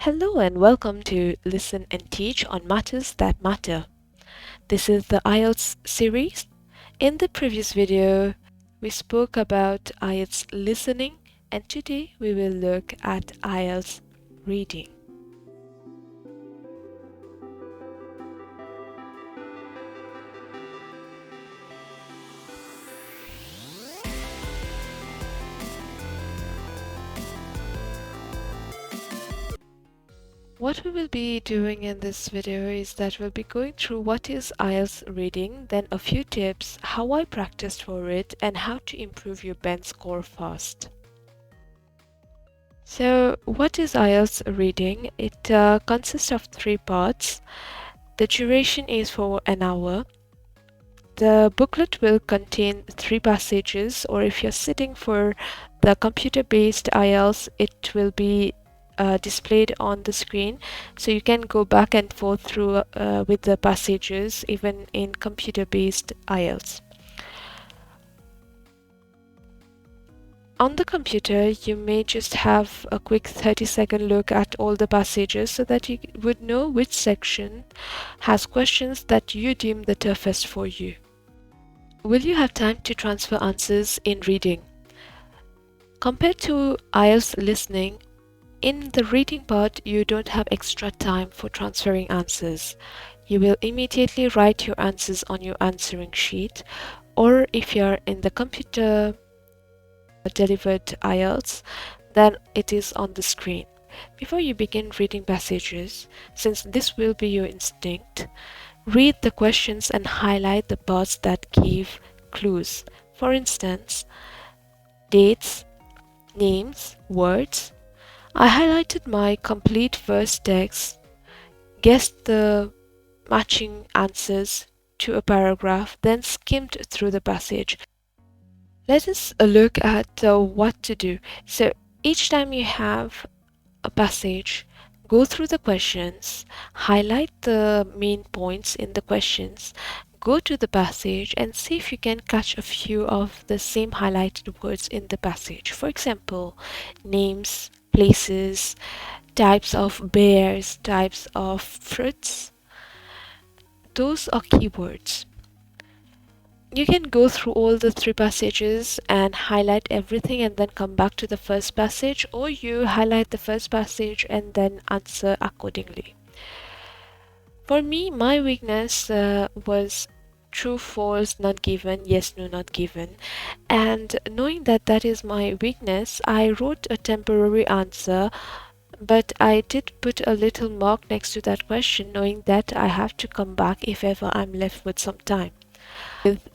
Hello and welcome to Listen and Teach on Matters That Matter. This is the IELTS series. In the previous video, we spoke about IELTS listening, and today we will look at IELTS reading. What we will be doing in this video is that we'll be going through what is IELTS reading, then a few tips, how I practiced for it, and how to improve your band score fast. So, what is IELTS reading? It consists of three parts. The duration is for an hour. The booklet will contain 3 passages, or if you're sitting for the computer-based IELTS, it will be displayed on the screen, so you can go back and forth through with the passages even in computer-based IELTS. On the computer, you may just have a quick 30-second look at all the passages so that you would know which section has questions that you deem the toughest for you. Will you have time to transfer answers in reading? Compared to IELTS listening, in the reading part, you don't have extra time for transferring answers. You will immediately write your answers on your answering sheet, or if you're in the computer delivered IELTS, then it is on the screen. Before you begin reading passages, since this will be your instinct, read the questions and highlight the parts that give clues. For instance, dates, names, words. I highlighted my complete verse text, guessed the matching answers to a paragraph, then skimmed through the passage. Let us look at what to do. So each time you have a passage, go through the questions, highlight the main points in the questions, go to the passage and see if you can catch a few of the same highlighted words in the passage. For example, names, places, types of bears, types of fruits. Those are keywords. You can go through all the 3 passages and highlight everything and then come back to the first passage, or you highlight the first passage and then answer accordingly. For me, my weakness was true, false, not given, yes, no, not given. And knowing that that is my weakness, I wrote a temporary answer, but I did put a little mark next to that question, knowing that I have to come back if ever I'm left with some time.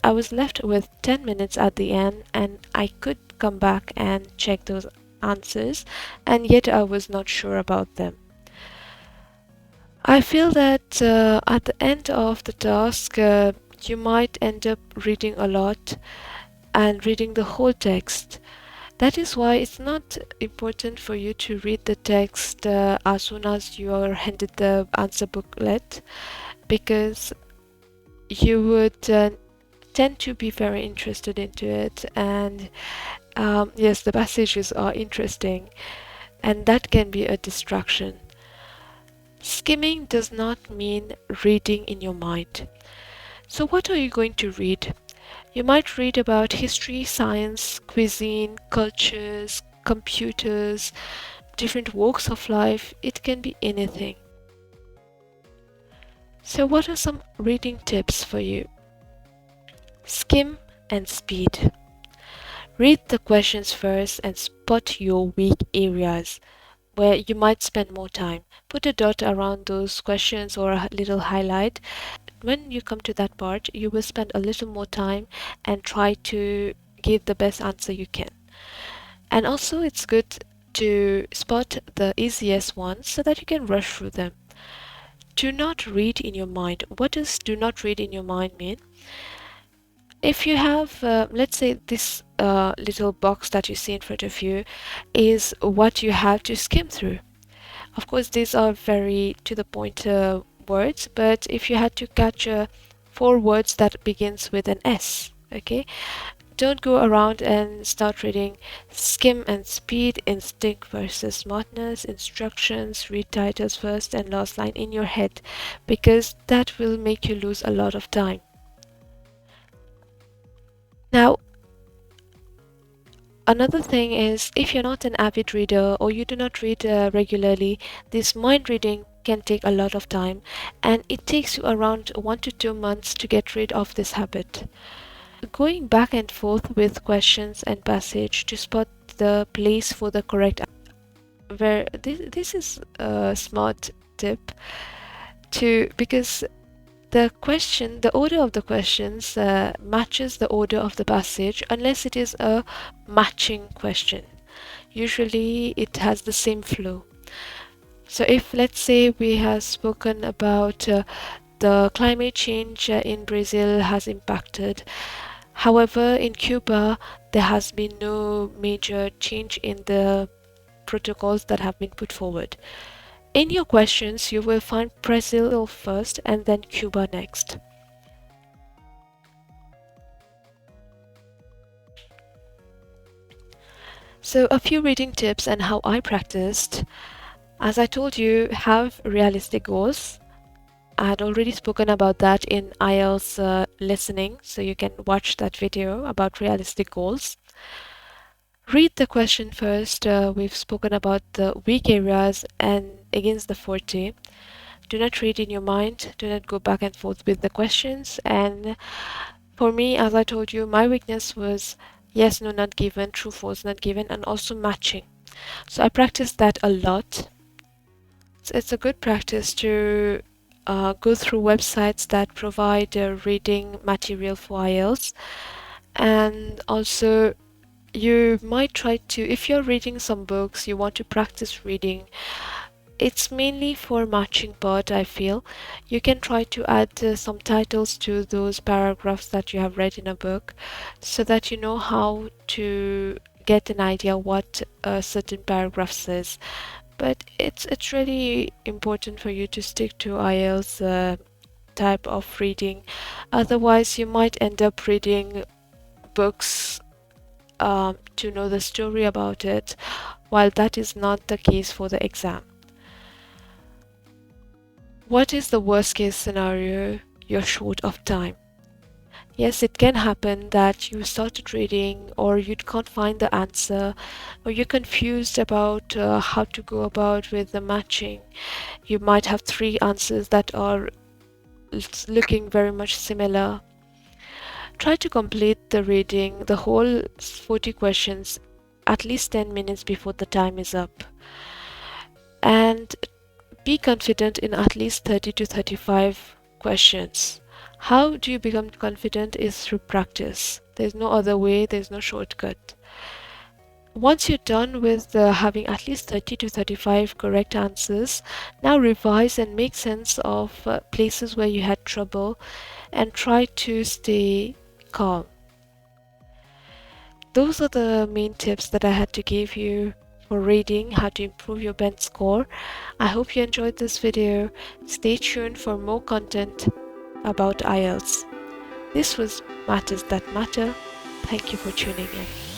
I was left with 10 minutes at the end, and I could come back and check those answers, and yet I was not sure about them. I feel that at the end of the task, you might end up reading a lot and reading the whole text. That is why it's not important for you to read the text as soon as you are handed the answer booklet, because you would tend to be very interested into it, and yes, the passages are interesting, and that can be a distraction. Skimming does not mean reading in your mind. So what are you going to read? You might read about history, science, cuisine, cultures, computers, different walks of life. It can be anything. So what are some reading tips for you? Skim and speed. Read the questions first and spot your weak areas where you might spend more time. Put a dot around those questions or a little highlight. When you come to that part, you will spend a little more time and try to give the best answer you can. And also it's good to spot the easiest ones so that you can rush through them. Do not read in your mind. What does do not read in your mind mean? If you have, let's say this little box that you see in front of you is what you have to skim through. Of course, these are very to the point words, but if you had to catch 4 words that begins with an S, okay, Don't go around and start reading skim and speed, instinct versus smartness, instructions, read titles first and last line in your head, because that will make you lose a lot of time. Now, another thing is, if you're not an avid reader or you do not read regularly, this mind reading can take a lot of time, and it takes you around 1 to 2 months to get rid of this habit. Going back and forth with questions and passage to spot the place for the correct answer. Where this is a smart tip to, because the order of the questions matches the order of the passage unless it is a matching question. Usually it has the same flow. So if, let's say, we have spoken about the climate change in Brazil has impacted. However, in Cuba, there has been no major change in the protocols that have been put forward. In your questions, you will find Brazil first and then Cuba next. So, a few reading tips and how I practiced. As I told you, have realistic goals. I had already spoken about that in IELTS listening, so you can watch that video about realistic goals. Read the question first. We've spoken about the weak areas and against the forte. Do not read in your mind. Do not go back and forth with the questions. And for me, as I told you, my weakness was yes, no, not given, true, false, not given, and also matching. So I practiced that a lot. It's a good practice to go through websites that provide reading material for IELTS, and also you might try to, if you're reading some books, you want to practice reading, it's mainly for matching part, I feel. You can try to add some titles to those paragraphs that you have read in a book so that you know how to get an idea what a certain paragraph says. But it's really important for you to stick to IELTS type of reading. Otherwise, you might end up reading books to know the story about it, while that is not the case for the exam. What is the worst case scenario? You're short of time. Yes, it can happen that you started reading or you can't find the answer, or you're confused about how to go about with the matching. You might have three answers that are looking very much similar. Try to complete the reading, the whole 40 questions, at least 10 minutes before the time is up. And be confident in at least 30 to 35 questions. How do you become confident is through practice. There's no other way, there's no shortcut. Once you're done with having at least 30 to 35 correct answers, now revise and make sense of places where you had trouble and try to stay calm. Those are the main tips that I had to give you for reading, how to improve your band score. I hope you enjoyed this video. Stay tuned for more content about IELTS. This was Matters That Matter. Thank you for tuning in.